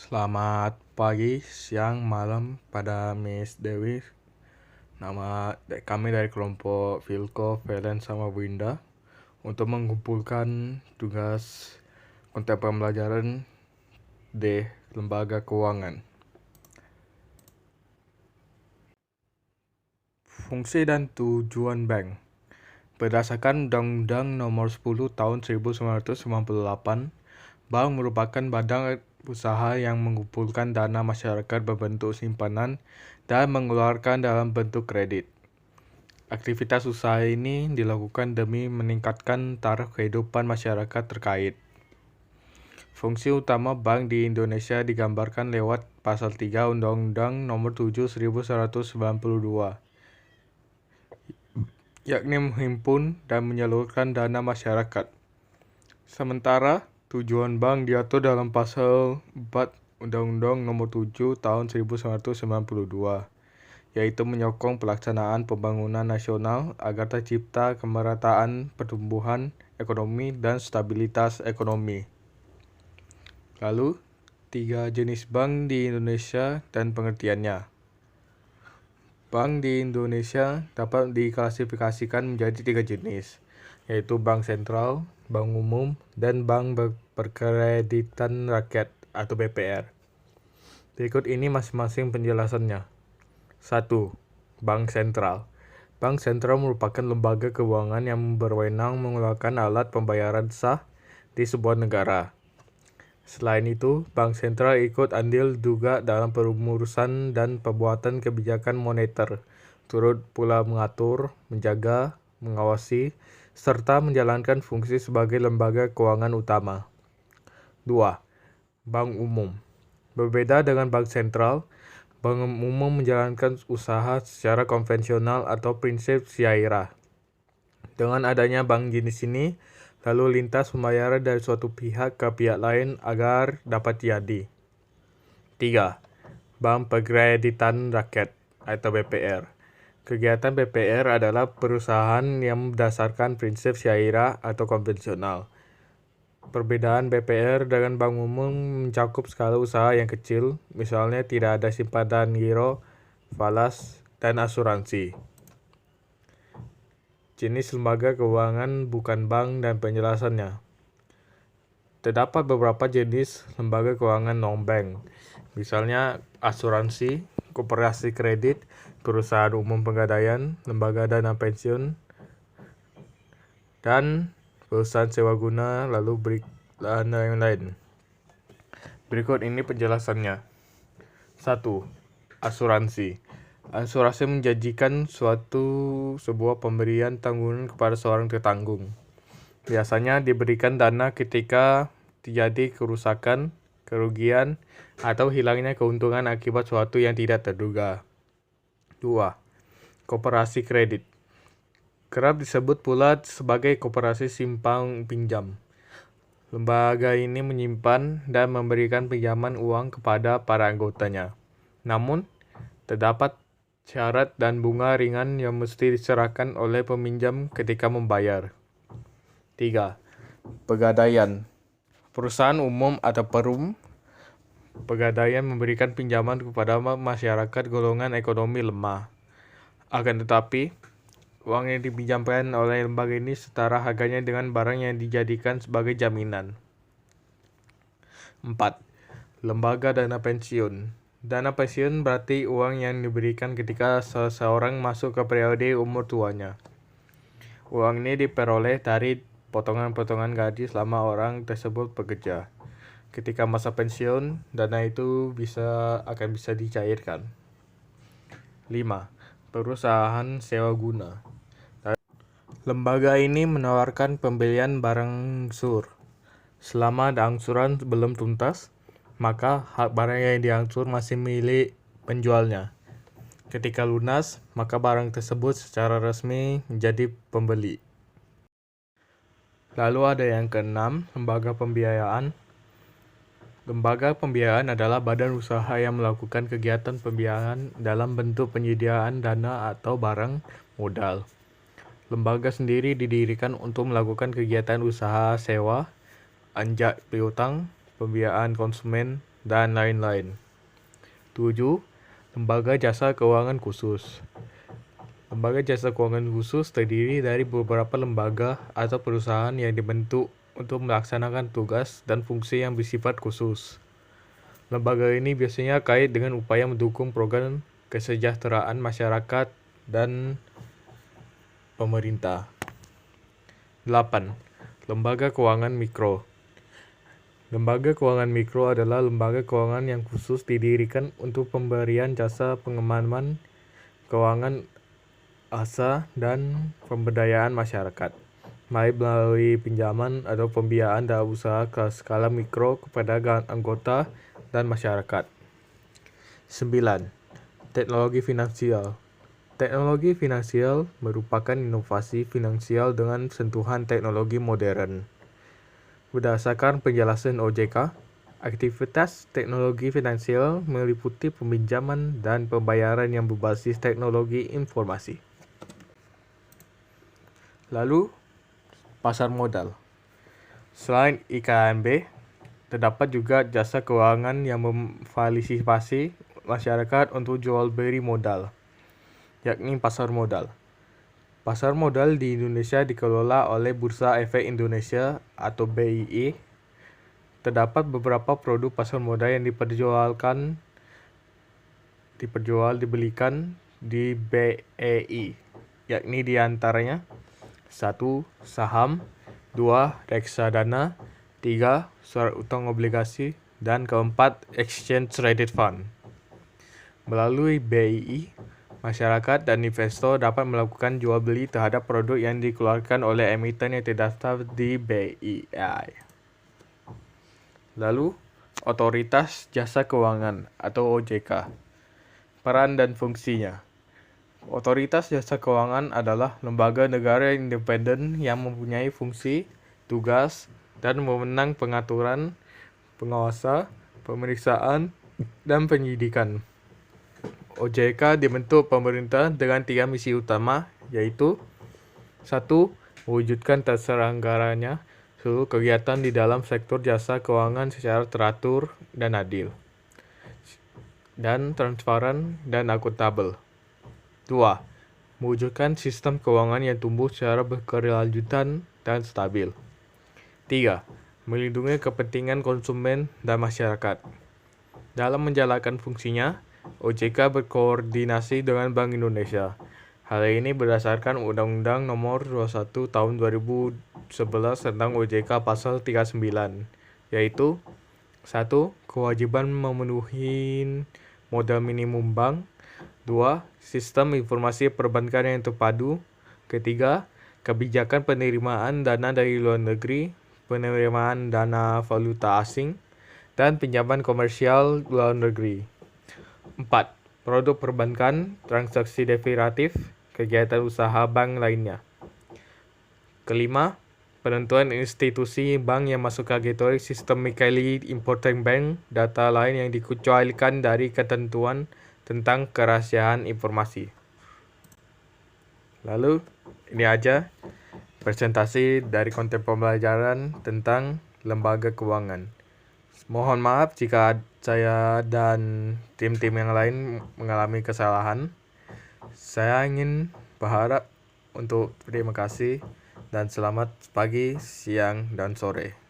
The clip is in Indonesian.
Selamat pagi, siang, malam pada Miss Dewi. Nama kami dari kelompok Vilko, Valen, sama Winda untuk mengumpulkan tugas konten pembelajaran di lembaga keuangan. Fungsi dan tujuan bank. Berdasarkan Undang-Undang Nomor 10 Tahun 1998, bank merupakan badan usaha yang mengumpulkan dana masyarakat berbentuk simpanan dan mengeluarkan dalam bentuk kredit. Aktivitas usaha ini dilakukan demi meningkatkan taraf kehidupan masyarakat terkait. Fungsi utama bank di Indonesia digambarkan lewat Pasal 3 Undang-Undang Nomor 7 1992, yakni menghimpun dan menyalurkan dana masyarakat. Sementara tujuan bank diatur dalam Pasal 4 Undang-Undang Nomor 7 Tahun 1992, yaitu menyokong pelaksanaan pembangunan nasional agar tercipta kemerataan pertumbuhan ekonomi dan stabilitas ekonomi. Lalu, 3 jenis bank di Indonesia dan pengertiannya. Bank di Indonesia dapat diklasifikasikan menjadi 3 jenis, yaitu bank sentral, bank umum, dan bank berkreditan rakyat atau BPR. Berikut ini masing-masing penjelasannya. 1. Bank sentral. Bank sentral merupakan lembaga keuangan yang berwenang mengeluarkan alat pembayaran sah di sebuah negara. Selain itu, bank sentral ikut andil juga dalam pengurusan dan pembuatan kebijakan moneter, turut pula mengatur, menjaga, mengawasi, serta menjalankan fungsi sebagai lembaga keuangan utama. 2. Bank umum. Berbeda dengan bank sentral, bank umum menjalankan usaha secara konvensional atau prinsip syairah. Dengan adanya bank jenis ini, lalu lintas pembayaran dari suatu pihak ke pihak lain agar dapat jadi. 3. Bank Perkreditan Rakyat atau BPR. Kegiatan BPR adalah perusahaan yang berdasarkan prinsip syairah atau konvensional. Perbedaan BPR dengan bank umum mencakup skala usaha yang kecil, misalnya tidak ada simpanan giro, falas, dan asuransi. Jenis lembaga keuangan bukan bank dan penjelasannya. Terdapat beberapa jenis lembaga keuangan non-bank, misalnya asuransi, koperasi kredit, perusahaan umum pegadaian, lembaga dana pensiun, dan perusahaan sewa guna, dan lain-lain. Berikut ini penjelasannya. 1. Asuransi. Asuransi menjanjikan sebuah pemberian tanggungan kepada seorang tertanggung. Biasanya diberikan dana ketika terjadi kerusakan, kerugian, atau hilangnya keuntungan akibat suatu yang tidak terduga. 2. Koperasi kredit. Kerap disebut pula sebagai koperasi simpan pinjam. Lembaga ini menyimpan dan memberikan pinjaman uang kepada para anggotanya. Namun, terdapat syarat dan bunga ringan yang mesti diserahkan oleh peminjam ketika membayar. 3. Pegadaian. Perusahaan umum atau perum pegadaian memberikan pinjaman kepada masyarakat golongan ekonomi lemah. Akan tetapi, uang yang dipinjamkan oleh lembaga ini setara harganya dengan barang yang dijadikan sebagai jaminan. 4. Lembaga dana pensiun. Dana pensiun berarti uang yang diberikan ketika seseorang masuk ke periode umur tuanya. Uang ini diperoleh dari potongan-potongan gaji selama orang tersebut bekerja. Ketika masa pensiun, dana itu akan bisa dicairkan. 5. Perusahaan sewa guna. Lembaga ini menawarkan pembelian barang sur. Selama angsuran belum tuntas, maka hak barang yang diangsur masih milik penjualnya. Ketika lunas, maka barang tersebut secara resmi menjadi pembeli. Lalu ada yang keenam, lembaga pembiayaan. Lembaga pembiayaan adalah badan usaha yang melakukan kegiatan pembiayaan dalam bentuk penyediaan dana atau barang modal. Lembaga sendiri didirikan untuk melakukan kegiatan usaha sewa, anjak piutang, pembiayaan konsumen, dan lain-lain. 7. Lembaga jasa keuangan khusus. Lembaga jasa keuangan khusus terdiri dari beberapa lembaga atau perusahaan yang dibentuk untuk melaksanakan tugas dan fungsi yang bersifat khusus. Lembaga ini biasanya kait dengan upaya mendukung program kesejahteraan masyarakat dan pemerintah. 8. Lembaga keuangan mikro. Lembaga keuangan mikro adalah lembaga keuangan yang khusus didirikan untuk pemberian jasa pengembangan keuangan asa dan pemberdayaan masyarakat, melalui pinjaman atau pembiayaan dalam usaha ke skala mikro kepada anggota dan masyarakat. 9. Teknologi finansial. Teknologi finansial merupakan inovasi finansial dengan sentuhan teknologi modern. Berdasarkan penjelasan OJK, aktivitas teknologi finansial meliputi peminjaman dan pembayaran yang berbasis teknologi informasi. Lalu, pasar modal. Selain IKMB, terdapat juga jasa keuangan yang memfasilitasi masyarakat untuk jual beli modal, yakni pasar modal. Pasar modal di Indonesia dikelola oleh Bursa Efek Indonesia atau BII. Terdapat beberapa produk pasar modal yang dibelikan di BEI, yakni diantaranya 1. Saham, 2. Reksadana, 3. Surat utang obligasi, dan keempat, Exchange Traded Fund. Melalui BII, masyarakat dan investor dapat melakukan jual beli terhadap produk yang dikeluarkan oleh emiten yang terdaftar di BII. Lalu, Otoritas Jasa Keuangan atau OJK. Peran dan fungsinya. Otoritas Jasa Keuangan adalah lembaga negara independen yang mempunyai fungsi, tugas, dan wewenang pengaturan, pengawasan, pemeriksaan, dan penyidikan. OJK dibentuk pemerintah dengan 3 misi utama, yaitu 1. Mewujudkan terselenggaranya seluruh kegiatan di dalam sektor jasa keuangan secara teratur dan adil, dan transparan dan akuntabel. 2. Mewujudkan sistem keuangan yang tumbuh secara berkelanjutan dan stabil. 3. Melindungi kepentingan konsumen dan masyarakat. Dalam menjalankan fungsinya, OJK berkoordinasi dengan Bank Indonesia. Hal ini berdasarkan Undang-Undang Nomor 21 Tahun 2011 tentang OJK Pasal 39, yaitu 1. Kewajiban memenuhi modal minimum bank. 2. Sistem informasi perbankan yang terpadu. 3. Kebijakan penerimaan dana dari luar negeri, penerimaan dana valuta asing, dan pinjaman komersial luar negeri. 4. Produk perbankan, transaksi derivatif, kegiatan usaha bank lainnya. 5. Penentuan institusi bank yang masuk kategori Systemically Important Bank, data lain yang dikecualikan dari ketentuan tentang kerahasiaan informasi. Lalu, ini aja presentasi dari konten pembelajaran tentang lembaga keuangan. Mohon maaf jika saya dan tim-tim yang lain mengalami kesalahan. Saya ingin berharap untuk terima kasih dan selamat pagi, siang, dan sore.